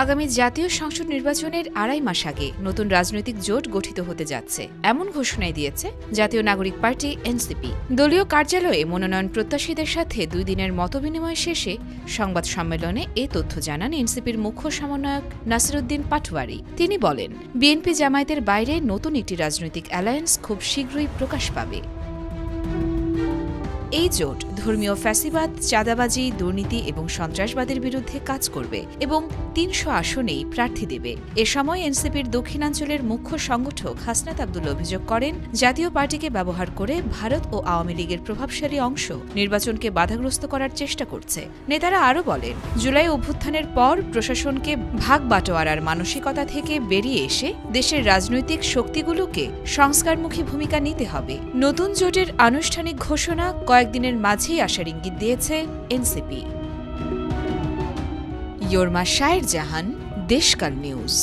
আগামী জাতীয় সংসদ নির্বাচনের আড়াই মাস আগে নতুন রাজনৈতিক জোট গঠিত হতে যাচ্ছে এমন ঘোষণাই দিয়েছে জাতীয় নাগরিক পার্টি এনসিপি। দলীয় কার্যালয়ে মনোনয়ন প্রত্যাশীদের সাথে 2 দিনের মতবিনিময় শেষে সংবাদ সম্মেলনে এ তথ্য জানান এনসিপির মুখ্য সমন্বয়ক নাসিরউদ্দিন পাটোয়ারি। তিনি বলেন, বিএনপি জামায়াতের বাইরে নতুন একটি রাজনৈতিক অ্যালায়েন্স খুব শীঘ্রই প্রকাশ পাবে। এই জোট ধর্মীয় ফ্যাসিবাদ, চাঁদাবাজি, দুর্নীতি এবং সন্ত্রাসবাদের বিরুদ্ধে কাজ করবে এবং 300 আসনেই প্রার্থী দেবে। এ সময় এনসিপির দক্ষিণাঞ্চলের মুখ্য সংগঠক হাসনাত আবদুল্লাহ অভিযোগ করেন, জাতীয় পার্টিকে ব্যবহার করে ভারত ও আওয়ামী লীগের প্রভাবশালী অংশ নির্বাচনকে বাধাগ্রস্ত করার চেষ্টা করছে। নেতারা আরও বলেন, জুলাই অভ্যুত্থানের পর প্রশাসনকে ভাগ বাটোয়ারার মানসিকতা থেকে বেরিয়ে এসে দেশের রাজনৈতিক শক্তিগুলোকে সংস্কারমুখী ভূমিকা নিতে হবে। নতুন জোটের আনুষ্ঠানিক ঘোষণা কয়েকদিনের মাঝেই আসার ইঙ্গিত দিয়েছে এনসিপি। ইয়োরমা শায়ের জাহান, দেশকাল নিউজ।